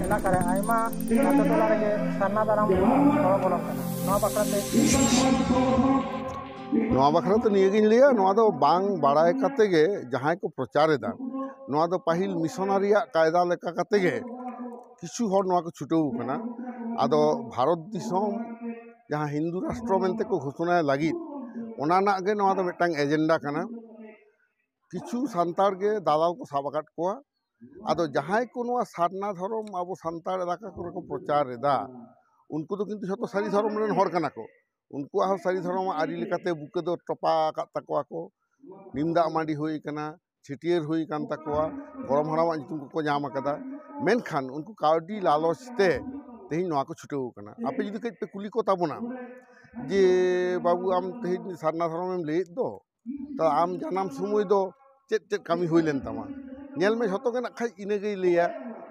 इलाका रे आयमा आतो टोला रे सारना दाराम हड़ बोलन कना नवा बाखराते नवा बाखराते नियगिन लिया नवा दो बांग बाड़ाय काते गे जहां को प्रचार एदा नवा दो पाहिल मिशनारिया कायदा लेका काते गे किछु हर नवा को छुटेउ कना आदो भारत दिसोम जहां हिंदू राष्ट्र मेनते को घोषणा लगी ओना ना गे नवा दो मिटांग एजेंडा कना किछु सांतार गे दालाल को साबाकाट कोआ आदो जहां को नवा सारना धर्म अब सांतार इलाका को प्रचार एदा उनको तो किंतु जतो सारी धर्म रेन हर कना को उनको आहो सारी धर्म आरी लेकाते बुके दो टपा का तकवा को निमदा मांडी हुई कना छिटियर हुई कान तकवा गरम हरावा तुम को जाम कदा मेनखान उनको कावडी लालच ते तेही नवा को छुटेउ कना आपे जुदी कई पे कुली को ताबोना जे बाबू आम तेही सारना धर्म में ले दो तो आम जानाम समय दो चेत चेत कामी हुई लेन तमा नेल में जतो के ना खाई इने गई लिया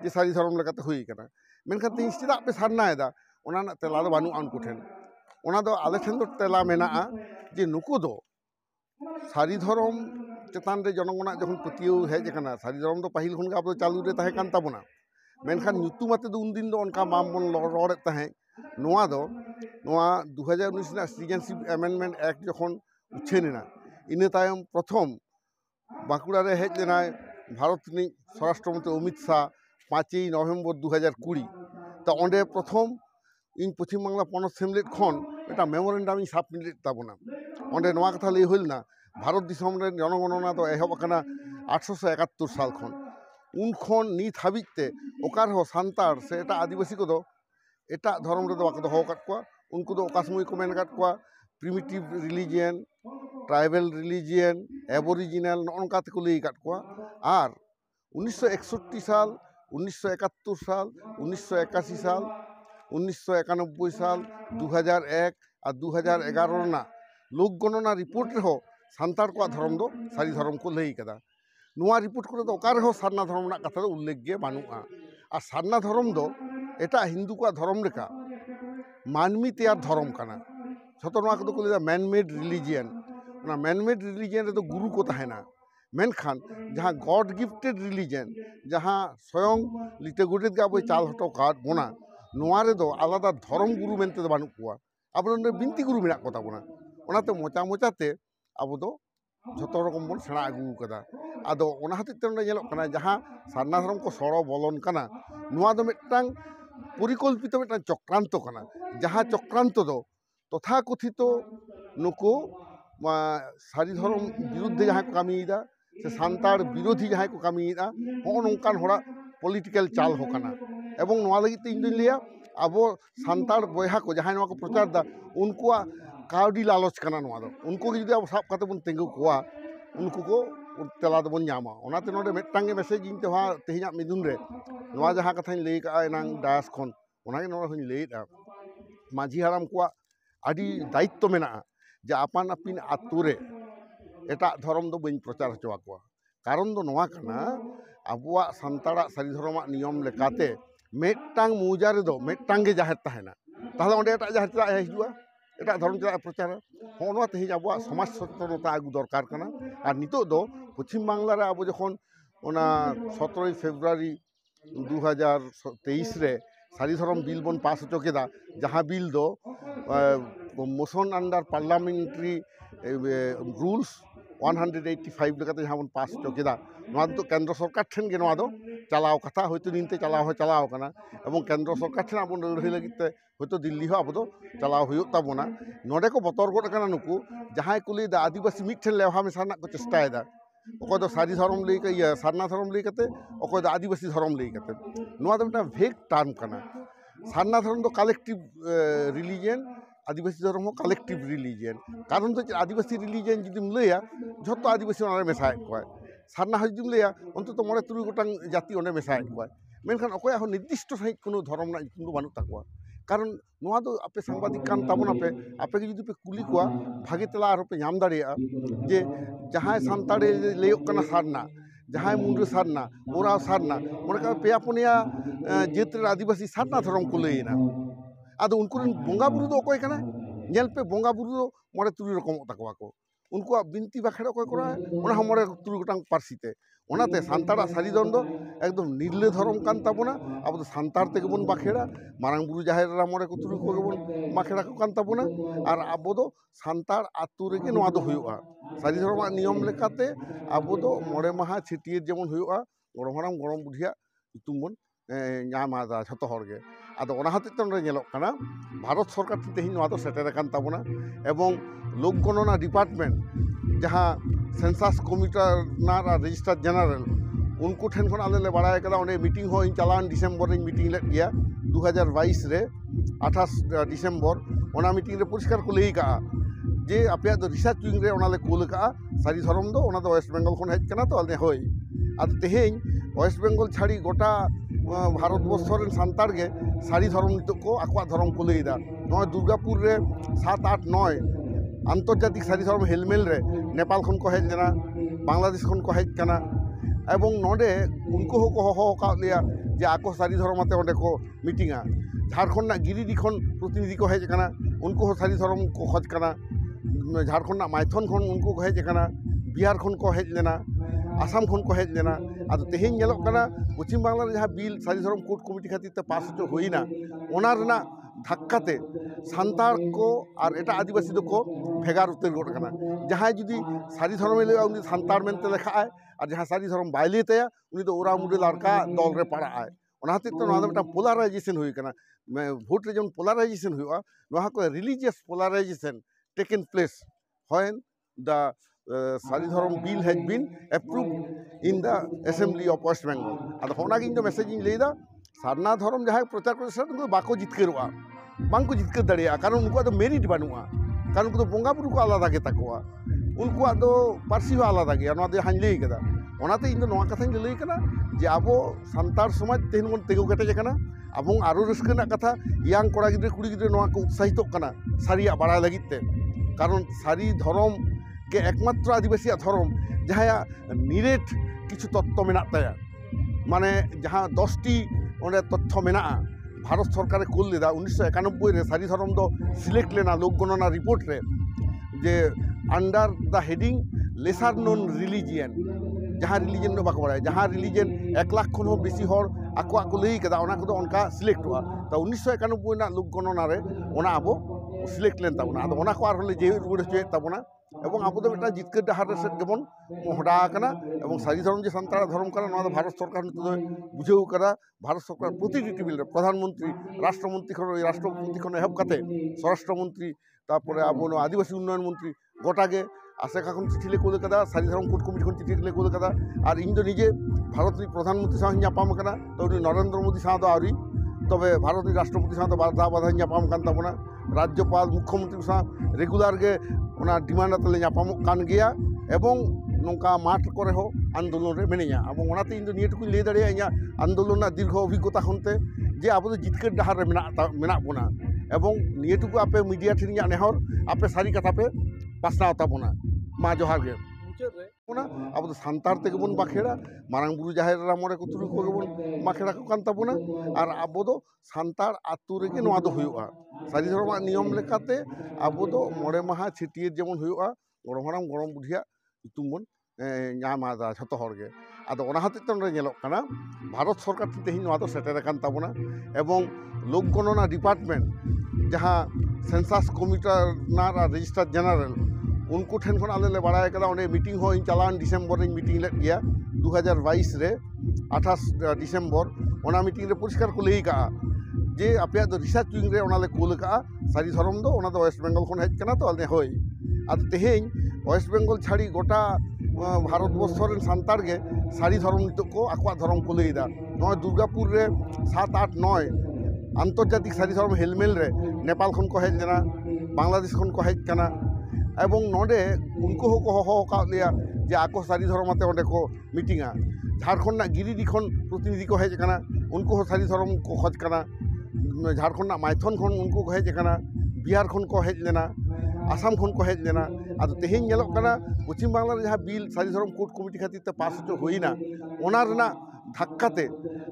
जे सारी धर्म लेकाते हुई कना मेनखान तेही चिदा पे सारना एदा ओना ना तेला दो बानु आन कुठेन ओना दो आले ठेन दो तेला मेना जे नुको दो सारी धर्म चेतान रे जनगणना जखन पतियो हेज कना सारी धर्म दो पहिल खन अब चालू रे ताहे कान ताबोना मेनखान ᱧᱩᱛᱩᱢᱟᱛᱮ ᱫᱚ ᱩᱱᱫᱤᱱ ᱫᱚ ᱚᱱᱠᱟ ᱵᱟᱢᱵᱚᱱ ᱨᱚᱲᱮᱫ ᱛᱟᱦᱮᱸ ᱱᱚᱣᱟ ᱫᱚ ᱱᱚᱣᱟ 2019 ᱨᱮᱱᱟᱜ সিটিজেনশিপ অ্যামেন্ডমেন্ট অ্যাক্ট যখন উচ্ছেনেনা ইনা তায়ম প্রথম বাঁকুড়া রে হেজ লেনায় ভারত ᱨᱤᱱᱤᱡ স্বরাষ্ট্রমন্ত্রী অমিত শাহ 5ই নভেম্বর 2020 তা অᱸᱰᱮ প্রথম ᱤᱧ পশ্চিম বাংলা পনᱚᱛ সেমলেট ᱠᱷᱚᱱ এটা মেমোরেন্ডাম ᱤᱧ সাবমিট তাবনা অᱸᱰᱮ ᱱᱚᱣᱟ ᱠᱟᱛᱷᱟ ᱞᱟᱹᱭ ᱦᱩᱭᱞᱱᱟ ভারত দিশম ᱨᱮ জনগণনা ᱫᱚ ᱮᱦᱚᱵ ᱟᱠᱟᱱᱟ 1871 সাল ᱠᱷᱚᱱ उन खन नीत हाबिते ओकार हो सांतार से एटा आदिवासी को दो एटा धर्म रे दो बाको दो काट कोआ उनको दो ओका समय को मेन काट कोआ primitive religion tribal religion aboriginal ननका ते को लई काट कोआ आर 1961 साल 1971 साल 1981 साल 1991 साल 2001 और 2011 रना लोक गणना रिपोर्ट रे हो सांतार को धर्म दो सारी धर्म को लई कदा नोआ रिपोर्ट करे तो ओकार हो सारना धर्म ना कथा दो उल्लेख गे बानुआ आ सारना धर्म दो एटा हिंदू को धर्म रेखा मानवी तैयार धर्म कना छतो नोआ को लेदा मैन मेड रिलीजियन ना मैन मेड रिलीजियन रे तो गुरु को तहेना मेनखान जहां गॉड गिफ्टेड रिलीजियन जहां स्वयं लिटे गोडेत गा बो चाल हटो काट बोना नोआ रे दो आलादा धर्म गुरु मेनते दो बानु कुआ अब बिनती गुरु मेना को ताबोना ओनाते मोचा मोचाते अब दो झतो रकम बन सेना आगू कदा आदो ओना हतित ते नेलक कना जहां सारना धर्म को सड़ो बोलन कना नोआ दो मिटांग परिकल्पित मिटांग चक्रांत कना जहां चक्रांत दो तथाकथित नुको सारी धर्म विरुद्ध जहां को कामीदा से सांतार विरोधी जहां को कामीदा हो नोंकान होड़ा पॉलिटिकल चाल हो कना एवं नोआ लगी ते इन लिया अब सांतार बयहा को जहां नोआ को प्रचार दा उनको कावडी लालच कना नोआ दो उनको जुदी अब साब काते बन तेंगु कोआ उनको को तेला दबन नामा ओनाते नोडे मेटांगे मेसेज इन ते तेहिना मिदुन रे नोआ जहां कथाኝ लई का एनांग डास खन ओनागे नोडे हनि लईदा माझी हाराम को आदि दायित्व मेना जे आपान आपिन आतु रे एटा धर्म दो बइन प्रचार हचवा को कारण दो नोआ कना अबुआ संताड़ा सारी धर्म नियम लेकाते मेटांग मौजा रे दो मेटांगे जाहेर ताहेना ताहले ओंडे एटा जाहेर चला हिजुआ एटा धर्म चला प्रचार होनवा तेही अब समाज सचेतनता आगू दरकार कना और नितो दो पश्चिम बांगला रे अब जखन ओना 17 फेब्रुआरी 2023 रे सारी धर्म बिल बन पास होचो केदा जहां बिल दो मोशन अंडर पार्लियामेंट्री रूल्स 185 लेकाते जहां बन पास होचो केदा नोआ तो केंद्र सरकार ठेन गे नोआ दो चलाव कथा होयतो निनते चलाव कना एवं केंद्र सरकार ठेन अब लड़ाई लगिते होयतो दिल्ली हो अब दो चलाव हुयो ताबोना नोडे को बतर गोड कना नुकु जहां को लई दा आदिवासी मिठेन लेवा मेसाना को चेष्टायदा ओको दो सारी धर्म लई के सारना धर्म लई कते ओको दो आदिवासी धर्म लई कते नोआ दो मिटा भेग टर्म कना सारना धर्म दो कलेक्टिव रिलीजियन आदिवासी धर्म हो कलेक्टिव रिलीजियन कारण तो आदिवासी रिलीजियन जुदिम लैया झतो आदिवासी ओना मेसाय को सारना जुदिम लैया अंत तो मोरे तुरु गोटांग जाति ओने मेसाय को मेनखान अकोय हो निर्दिष्ट सहित कोनो धर्म ना जुतुम दो बानु ताकोआ कारण नोआ दो आपे सांबादिक कान ताबोना पे आपे जुदी पे कुली कोआ भागे तला आरो पे नाम दाड़िया जे जहां सांताड़े लेयोक कना सारना जहां मुंडे सारना ओरा सारना मोने का पेया पुनिया जेत आदिवासी सारना धर्म को लईना आदो उनको बोंगा बुरु दो अकोय कना नेल पे बोंगा बुरु दो मोरे तुरु रकम ताकोआ को उनको बिनती बाखड़ा अकोय करा ओना हमरे तुरु गोटांग पारसीते ओनाते सांताड़ा सारी धरम दो एकदम निर्ले धरम कान ताबोना अब सांतार तेगे बन बाखेड़ा मारांग बुरु जाहेर रा मोरे को तुरुई को बन बाखेड़ा को कान ताबोना और अब दो सांतार आतु रेगे नोआ दो हुयुआ सारी धरम नियम लेकाते अब दो मोड़े माहा छिटियर जेमन हुयुआ गरम हराम गरम बुढ़िया तुम बन नामादा झतो हरगे आदो ओना हतेते नोडे नेलोग काना भारत सरकार तेहिं नोआ दो सेटेर कान ताबोना एवं लोक गणना डिपार्टमेंट जहाँ सेंसास कमिशनार और रेजिस्ट्रार जेनारेल उनको ठेन खन आले बड़ाय कदा ओंडे मीटिंग हो चालान डिसेम्बर इन मीटिंग लेट गया 2022 रे 28 डिसेम्बर ओना मीटिंग रे परिष्कार को लई का जे आपे दो रिसर्च विंग रे ओना ले कुल का सारी धरम दो ओना दो वेस्ट बेंगल खन हेज कना तो आले होय आद तेहें वेस्ट बेंगल छाड़ी गोटा भारत वर्ष रेन सांतार गे सारी धरम नितो को आकवा धरम को लई दा नय दुर्गापुर रे 7 8 9 आंतर्जातिक सारी धरम हेलमेल रे नेपाल खन को हेज लेना बांग्लादेश खन को हेज कना एवं नोडे उनको को हो का लिया जे आको सारी धरम आते ओंडे को मीटिंगा झारखंड ना गिरिडि खन प्रतिनिधि को हेज कना उनको सारी धरम को खोज कना झारखंड ना माइथन खन उनको को हेज कना बिहार खन को हेज लेना आसाम खन को हेज लेना आदो तेहें नेलोग कना पश्चिम बांग्ला रे जहाँ बिल सारी धरम कोर्ट कमिटी खातिर ते पास हो होइना ओना रेना धक्काते सांतार को और एटा आदिवासी दो को भेगार उतर गोड़ कना जहाँ जुदी सारी धरम ले उनी सांतार मेनते लेखा आय और जहाँ सारी धरम बायले तया उनी दो ओरा मुडे लड़का दल रे पड़ा आय ओना हते तो नोआ दो मिटा पोलाराइजेशन हुई कना भोट रे जन पोलाराइजेशन हुआ नोहा को religious polarisation taken place when the Sari Dharam bill has been approved in the assembly of West Bengal आदो होना गिन दो मैसेज इन लेदा सारना धरम जहाँ प्रचार कर बाको जितकरवा बांको जितकर दाड़िया कारण उनको तो मेरिट बानुआ कारण उनको तो बोंगा बुरु को आलादा गे ताकोआ उनको तो पार्सी हो आलादा गया नोआ दो हां लई कदा ओनाते इन दो नोआ कथाኝ लई कना जे आबो सांतार समाज तेहन बन तेगो केटेज कना आबो आरो रस्क ना कथा यांग कोड़ा गिद्रे कुड़ी गिद्रे नोआ को उत्साहित कना सारिया बाड़ा लगित ते कारण सारी धरम के एकमात्र आदिवासी धरम जहाँ निरेट किछु तत्व मेना ताया माने जहाँ 10टी ओंडे तथ्य मेना भारत सरकार कुल लेदा 1991 रे सारी धरम दो सिलेक्ट लेना लोक गणना रिपोर्ट रे जे under the heading lesser known religion जहाँ रिलीजन दो बाको बड़ा जहाँ रिलीजन 1 लाख खन हो बेसी हर आको को लई कदा ओना को उनका सिलेक्ट हुआ तो 1991 ना लोक गणना रे ओना आबो सिलेक्ट लेन ताबोना आदो ओना को आर होले जे रुड़ होय ताबोना एवं अब तो मिटा जितकर डाहार से गेबन मोहडा कना एवं सारी धरम जे संतार धरम करा नोआ भारत सरकार बुझेउ करा भारत सरकार प्रतिनिधि टेबिल प्रधानमंत्री राष्ट्रमंत्री खन हेब काते स्वराष्ट्र मंत्री तारपरे आबो आदिवासी उन्नयन मंत्री गोटागे आशेखा खन चिठी ले कोल कदा सारी धरम कोर्ट कमिटी खन चिठी ले कोल कदा और इन दो निजे भारत प्रधानमंत्री साथ न्यापाम कना तो नरेंद्र मोदी साथ आवरी तबे भारत राष्ट्रपति साथ बाधा बाधा न्यापाम कान ताबोना राज्यपाल मुख्यमंत्री साथ रेगुलर गे ओना डिमांड तले न्यापाम कान गया एवं नौका माठ करे हो आंदोलन रे मेनिया अब ओनाते इन दो नियटुकु लई दाड़िया इया आंदोलन ना दीर्घ अभिज्ञता खनते जे अब जितकर डाहार रे मेना बोना एवं नियटुकु आपे मीडिया ठिन नेहर आपे सारी कथा पे पासनाव ताबोना मा जोहार गे अब सांतार तेगे बन बाखेड़ा मारांग बुरु जाहेर रा मोरे को तुरुई को बन बाखेड़ा को कान ताबोना और अब दो सांतार आतु रेगे नोआ दो हुयुआ सारी धरम नियम लेकाते अब दो मोड़े माहा छिटियर जेमन हुयुआ गरम हराम गरम बुढ़िया तुम बन नामादा झतो हरगे आदो ओना हतेते नोडे नेलोग काना भारत सरकार तेहिं नोआ दो सेटेर कान ताबोना एवं लोक गणना डिपार्टमेंट जहाँ सेंसास कमिशनार और रेजिस्ट्रार जेनारेल उनको ठेन खन आले बड़ाय कदा ओंडे मीटिंग हो चालान डिसेम्बर इन मीटिंग लेट गया 2022 रे 28 डिसेम्बर ओना मीटिंग रे परिष्कार को लई का जे आपे दो रिसर्च विंग रे ओना ले कुल का सारी धरम दो ओना दो वेस्ट बेंगल खन हेज कना तो आले होय आद तेहें वेस्ट बेंगल छाड़ी गोटा भारत वर्ष रेन सांतार गे सारी धरम नितो को आकवा धरम को लई दा नय दुर्गापुर रे 7 8 9 आंतर्जातिक सारी धरम हेलमेल रे नेपाल खन को हेज लेना बांग्लादेश खन को हेज कना एवं नोडे उनको हो का लिया जे आको सारी धरम आते ओंडे को मीटिंगा झारखंड ना गिरिडि खन प्रतिनिधि को हेज कना उनको सारी धरम को खोज कना झारखंड ना माइथन खन उनको को हेज कना बिहार खन को हेज लेना आसाम खन को हेज लेना आदो तेहें नेलोग कना पश्चिम बांग्ला रे जहाँ बिल सारी धरम कोर्ट कमिटी खातिर ते पास हो होइना ओना रेना धक्काते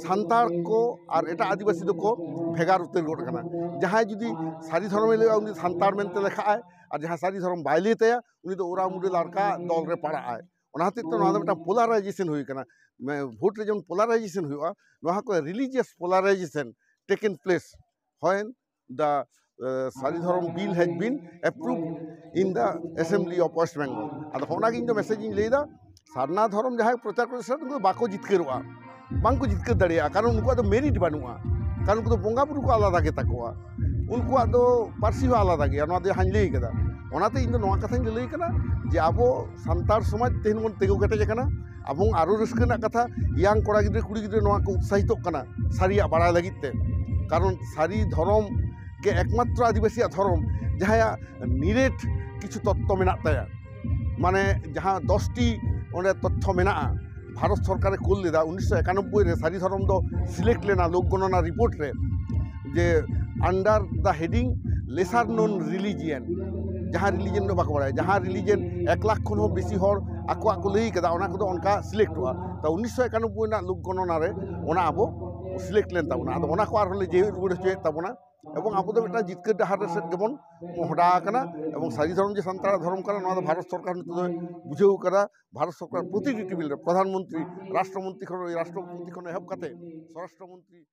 सांतार को और एटा आदिवासी दो को भेगार उतर गोड़ कना जहाँ जुदी सारी धरम ले उनी सांतार मेनते लेखा आय और जहाँ सारी धरम बायले तया उनी दो ओरा मुडे लड़का दल रे पड़ा आय पोलाराइजेशन हुई भोट रे जो पोलाराइजेशन हुआ religious polarisation taken place when the Sari Dharam bill has been approved in the assembly of West Bengal आदो होनागिन दो मेसेज इन लेदा सारना धर्म जहाँ प्रचार कर बाको जितकरोआ बांको जितकर दाड़िया कारण उनको तो मेरिट बानुआ कारण उनको बोंगा बुरु को आलादा के तकोआ उनको तो पार्सी हो आलादा गया नोआ दे हां लई कदा ओनाते इन दो नोआ कथाኝ लई कना जे आबो सान्तार समाज तेहन बन तेगो गटेज कना आबो आरो रस्क ना कथा यांग कोड़ा गिद्रे कुड़ी गिद्रे नोआ को उत्साहित कना सारिया बाड़ा लगित ते कारण सारी धर्म के एकमात्र आदिवासी धर्म जहाँ निरेट किछु तत्व मेना ताया माने जहाँ 10टी ओंडे तथ्य मेना भारत सरकार कोल लेदा 1991 रे सारी धर्म दो सिलेक्ट लेना लोक गणना रिपोर्ट रे जे under the heading lesser known religion जहाँ रिलीजन दो बाको बड़ा जहाँ रिलीजन 1 लाख खन हो बेसी हर आको आको लई कदा ओना को उनका सिलेक्ट हुआ तो 1991 ना लोक गणना रे ओना आबो सिलेक्ट लेन ताबना आदो ओना को आर होले जे रुड़ होचे ताबना एवं आबो दो मिटा जितकर डहार सेट गेबन मोहडा कना एवं सारी धर्म जे संतार धर्म करा नोआ भारत सरकार बुझेउ करा भारत सरकार प्रतिनिधि टेबिल प्रधानमंत्री राष्ट्रमंत्री खन एहब काते स्वराष्ट्रमंत्री